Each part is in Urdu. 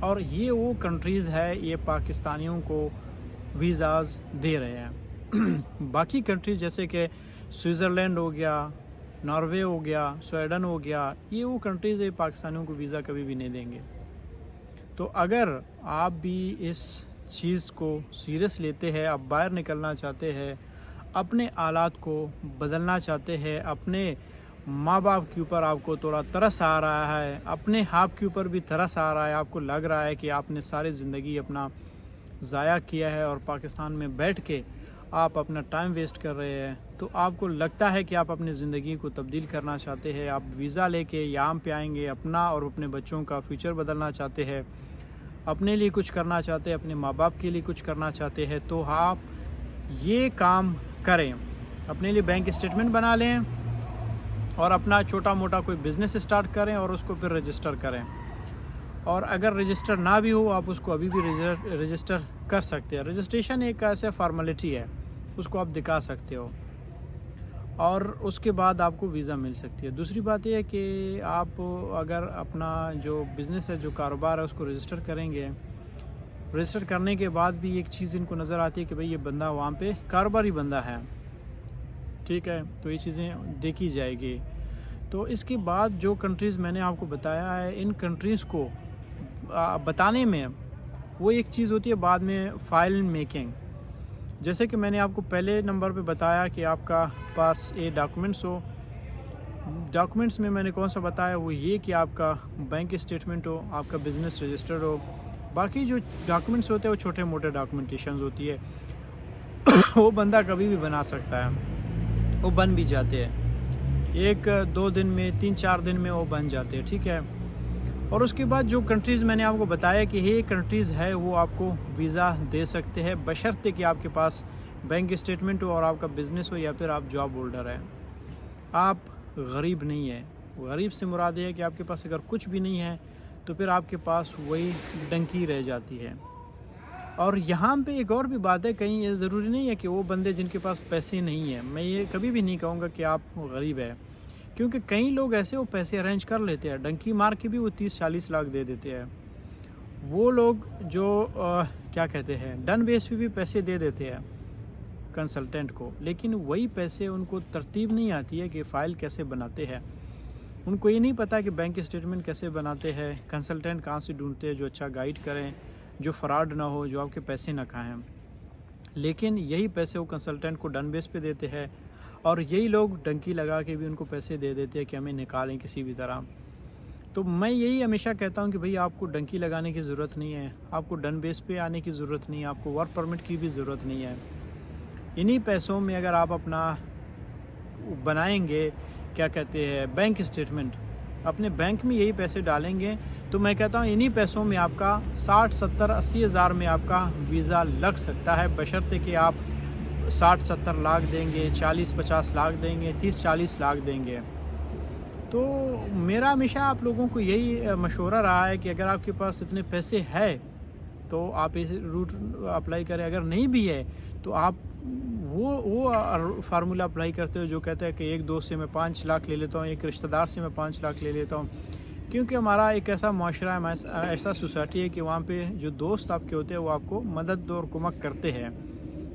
اور یہ وہ کنٹریز ہے یہ پاکستانیوں کو ویزاز دے رہے ہیں۔ باقی کنٹریز جیسے کہ سوئٹزرلینڈ ہو گیا، ناروے ہو گیا، سویڈن ہو گیا، یہ وہ کنٹریز ہے پاکستانیوں کو ویزا کبھی بھی نہیں دیں گے۔ تو اگر آپ بھی اس چیز کو سیریس لیتے ہیں، آپ باہر نکلنا چاہتے ہیں، اپنے حالات کو بدلنا چاہتے ہیں، اپنے ماں باپ کے اوپر آپ کو تھوڑا ترس آ رہا ہے، اپنے آپ کے اوپر بھی ترس آ رہا ہے، آپ کو لگ رہا ہے کہ آپ نے ساری زندگی اپنا ضائع کیا ہے اور پاکستان میں بیٹھ کے آپ اپنا ٹائم ویسٹ کر رہے ہیں، تو آپ کو لگتا ہے کہ آپ اپنی زندگی کو تبدیل کرنا چاہتے ہیں، آپ ویزا لے کے یہاں پہ آئیں گے، اپنا اور اپنے بچوں کا فیوچر بدلنا چاہتے ہیں، اپنے لیے کچھ کرنا چاہتے ہیں، اپنے ماں باپ کے لیے کچھ کرنا چاہتے ہیں، تو آپ یہ کام کریں، اپنے لیے بینک اسٹیٹمنٹ بنا لیں اور اپنا چھوٹا موٹا کوئی بزنس اسٹارٹ کریں اور اس کو پھر رجسٹر کریں۔ اور اگر رجسٹر نہ بھی ہو، آپ اس کو ابھی بھی رجسٹر کر سکتے ہیں۔ رجسٹریشن ایک ایسے فارمیلٹی ہے، اس کو آپ دکھا سکتے ہو اور اس کے بعد آپ کو ویزا مل سکتی ہے۔ دوسری بات یہ ہے کہ آپ اگر اپنا جو بزنس ہے، جو کاروبار ہے، اس کو رجسٹر کریں گے، رجسٹر کرنے کے بعد بھی ایک چیز ان کو نظر آتی ہے کہ بھئی یہ بندہ وہاں پہ کاروباری بندہ ہے، ٹھیک ہے، تو یہ چیزیں دیکھی جائے گی۔ تو اس کے بعد جو کنٹریز میں نے آپ کو بتایا ہے، ان کنٹریز کو بتانے میں وہ ایک چیز ہوتی ہے بعد میں فائل میکنگ۔ جیسے کہ میں نے آپ کو پہلے نمبر پہ بتایا کہ آپ کا پاس یہ ڈاکومنٹس ہو، ڈاکومنٹس میں نے کون سا بتایا، وہ یہ کہ آپ کا بینک اسٹیٹمنٹ ہو، آپ کا بزنس رجسٹرڈ ہو۔ باقی جو ڈاکومنٹس ہوتے ہیں وہ چھوٹے موٹے ڈاکومنٹیشنز ہوتی ہے، وہ بندہ کبھی بھی بنا سکتا ہے، وہ بن بھی جاتے ہیں، 1-2 دن میں، 3-4 دن میں وہ بن جاتے ہیں، ٹھیک ہے۔ اور اس کے بعد جو کنٹریز میں نے آپ کو بتایا کہ یہ کنٹریز ہے وہ آپ کو ویزا دے سکتے ہیں، بشرطے کہ آپ کے پاس بینک اسٹیٹمنٹ ہو اور آپ کا بزنس ہو یا پھر آپ جاب ہولڈر ہیں، آپ غریب نہیں ہیں۔ غریب سے مراد یہ ہے کہ آپ کے پاس اگر کچھ بھی نہیں ہے تو پھر آپ کے پاس وہی ڈنکی رہ جاتی ہے۔ اور یہاں پہ ایک اور بھی بات ہے، کہیں یہ ضروری نہیں ہے کہ وہ بندے جن کے پاس پیسے نہیں ہیں، میں یہ کبھی بھی نہیں کہوں گا کہ آپ غریب ہیں، کیونکہ کئی لوگ ایسے وہ پیسے ارینج کر لیتے ہیں، ڈنکی مار کے بھی وہ 30-40 لاکھ دے دیتے ہیں۔ وہ لوگ جو کیا کہتے ہیں ڈن بیس پہ بھی پیسے دے دیتے ہیں کنسلٹنٹ کو، لیکن وہی پیسے ان کو ترتیب نہیں آتی ہے کہ فائل کیسے بناتے ہیں، ان کو یہ نہیں پتہ کہ بینک اسٹیٹمنٹ کیسے بناتے ہیں، کنسلٹنٹ کہاں سے ڈھونڈتے ہیں جو اچھا گائیڈ کریں، جو فراڈ نہ ہو، جو آپ کے پیسے نہ کھائیں۔ لیکن یہی پیسے وہ کنسلٹنٹ کو ڈن بیس پہ دیتے ہیں اور یہی لوگ ڈنکی لگا کے بھی ان کو پیسے دے دیتے ہیں کہ ہمیں نکالیں کسی بھی طرح۔ تو میں یہی ہمیشہ کہتا ہوں کہ بھئی آپ کو ڈنکی لگانے کی ضرورت نہیں ہے، آپ کو ڈن بیس پہ آنے کی ضرورت نہیں ہے، آپ کو ورک پرمٹ کی بھی ضرورت نہیں ہے۔ انہی پیسوں میں اگر آپ اپنا بنائیں گے کیا کہتے ہیں بینک اسٹیٹمنٹ، اپنے بینک میں یہی پیسے ڈالیں گے، تو میں کہتا ہوں انہی پیسوں میں آپ کا 60-70-80 ہزار میں آپ کا ویزا لگ سکتا ہے، بشرطے کہ آپ 60-70 لاکھ دیں گے، 40-50 لاکھ دیں گے، 30-40 لاکھ دیں گے۔ تو میرا ہمیشہ آپ لوگوں کو یہی مشورہ رہا ہے کہ اگر آپ کے پاس اتنے پیسے ہے تو آپ اس روٹ اپلائی کریں، اگر نہیں بھی ہے تو آپ وہ فارمولہ اپلائی کرتے ہو جو کہتا ہے کہ ایک دوست سے میں 5 لاکھ لے لیتا ہوں، ایک رشتہ دار سے میں 5 لاکھ لے لیتا ہوں، کیونکہ ہمارا ایک ایسا معاشرہ ہے، ایسا سوسائٹی ہے کہ وہاں پہ جو دوست آپ کے ہوتے ہیں وہ آپ کو مدد اور کمک کرتے ہیں۔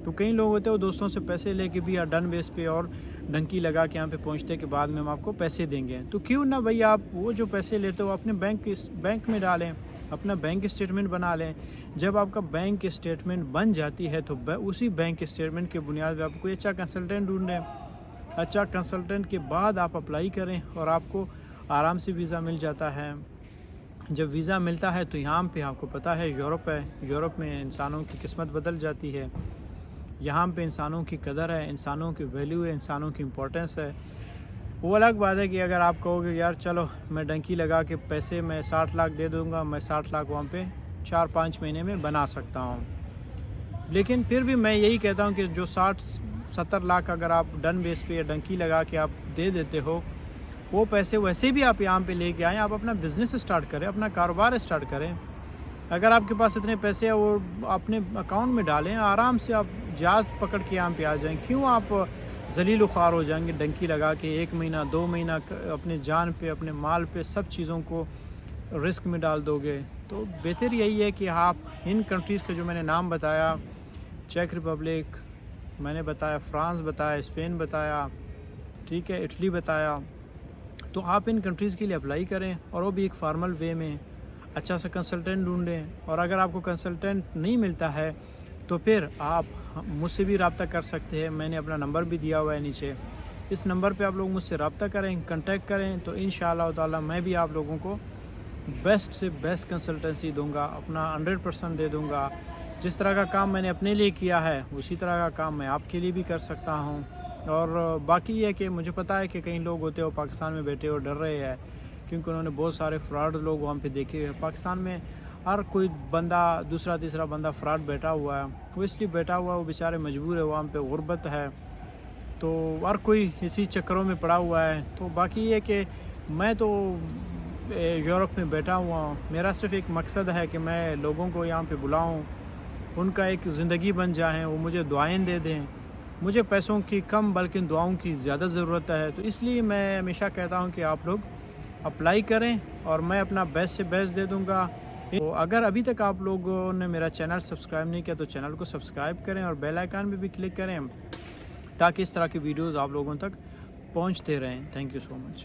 تو کئی لوگ ہوتے ہیں وہ دوستوں سے پیسے لے کے بھی ڈن بیس پہ اور ڈنکی لگا کے یہاں پہ پہنچتے کہ بعد میں ہم آپ کو پیسے دیں گے، تو کیوں نہ بھئی آپ وہ جو پیسے لیتے ہو اپنے بینک میں ڈالیں، اپنا بینک اسٹیٹمنٹ بنا لیں۔ جب آپ کا بینک اسٹیٹمنٹ بن جاتی ہے تو اسی بینک اسٹیٹمنٹ کے بنیاد پہ آپ کوئی اچھا کنسلٹنٹ ڈھونڈیں، اچھا کنسلٹنٹ کے بعد آپ اپلائی کریں اور آپ کو آرام سے ویزا مل جاتا ہے۔ جب ویزا ملتا ہے تو یہاں پہ آپ کو پتہ ہے یورپ ہے، یورپ میں انسانوں کی قسمت بدل جاتی ہے، یہاں پہ انسانوں کی قدر ہے، انسانوں کی ویلیو ہے، انسانوں کی امپورٹنس ہے۔ وہ الگ بات ہے کہ اگر آپ کہو گے یار چلو میں ڈنکی لگا کے پیسے میں 60 لاکھ دے دوں گا، میں 60 لاکھ وہاں پہ 4-5 مہینے میں بنا سکتا ہوں، لیکن پھر بھی میں یہی کہتا ہوں کہ جو 60-70 لاکھ اگر آپ ڈن بیس پہ یا ڈنکی لگا کے آپ دے دیتے ہو، وہ پیسے ویسے بھی آپ یہاں پہ لے کے آئیں، آپ اپنا بزنس اسٹارٹ کریں، اپنا کاروبار اسٹارٹ کریں۔ اگر آپ کے پاس اتنے پیسے ہیں وہ اپنے اکاؤنٹ میں ڈالیں، آرام سے آپ جہاز پکڑ کے یہاں پہ آ جائیں، کیوں آپ ذلیل و خوار ہو جائیں گے ڈنکی لگا کے 1 مہینہ 2 مہینہ اپنے جان پہ اپنے مال پہ سب چیزوں کو رسک میں ڈال دو گے؟ تو تو بہتر یہی ہے کہ آپ ان کنٹریز کا جو میں نے نام بتایا، چیک ریپبلک میں نے بتایا، فرانس بتایا، اسپین بتایا، ٹھیک ہے، اٹلی بتایا، تو آپ ان کنٹریز کے لیے اپلائی کریں اور وہ بھی ایک فارمل وے میں اچھا سا کنسلٹنٹ ڈھونڈیں. اور اگر آپ کو کنسلٹنٹ نہیں ملتا ہے تو پھر آپ مجھ سے بھی رابطہ کر سکتے ہیں. میں نے اپنا نمبر بھی دیا ہوا ہے نیچے، اس نمبر پہ آپ لوگ مجھ سے رابطہ کریں، کنٹیکٹ کریں، تو انشاءاللہ تعالی میں بھی آپ لوگوں کو بیسٹ سے بیسٹ کنسلٹنسی دوں گا، اپنا 100% دے دوں گا. جس طرح کا کام میں نے اپنے لیے کیا ہے اسی طرح کا کام میں آپ کے لیے بھی کر سکتا ہوں. اور باقی یہ ہے کہ مجھے پتہ ہے کہ کئی لوگ ہوتے ہو پاکستان میں بیٹھے ہو ڈر رہے ہیں، کیونکہ انہوں نے بہت سارے فراڈ لوگ وہاں پہ دیکھے ہوئے ہیں. پاکستان میں ہر کوئی بندہ، دوسرا تیسرا بندہ فراڈ بیٹھا ہوا ہے. وہ اس لیے بیٹھا ہوا ہے، وہ بیچارے مجبور ہے، وہاں پہ غربت ہے، تو ہر کوئی اسی چکروں میں پڑا ہوا ہے. تو باقی یہ کہ میں تو یورپ میں بیٹھا ہوا ہوں، میرا صرف ایک مقصد ہے کہ میں لوگوں کو یہاں پہ بلاؤں، ان کا ایک زندگی بن جائیں، وہ مجھے دعائیں دے دیں. مجھے پیسوں کی کم بلکہ دعاؤں کی زیادہ ضرورت ہے. تو اس لیے میں ہمیشہ کہتا ہوں کہ آپ لوگ اپلائی کریں اور میں اپنا بیسٹ سے بیسٹ دے دوں گا. تو اگر ابھی تک آپ لوگوں نے میرا چینل سبسکرائب نہیں کیا تو چینل کو سبسکرائب کریں اور بیل آئیکن پہ بھی کلک کریں تاکہ اس طرح کی ویڈیوز آپ لوگوں تک پہنچتے رہیں. Thank you so much.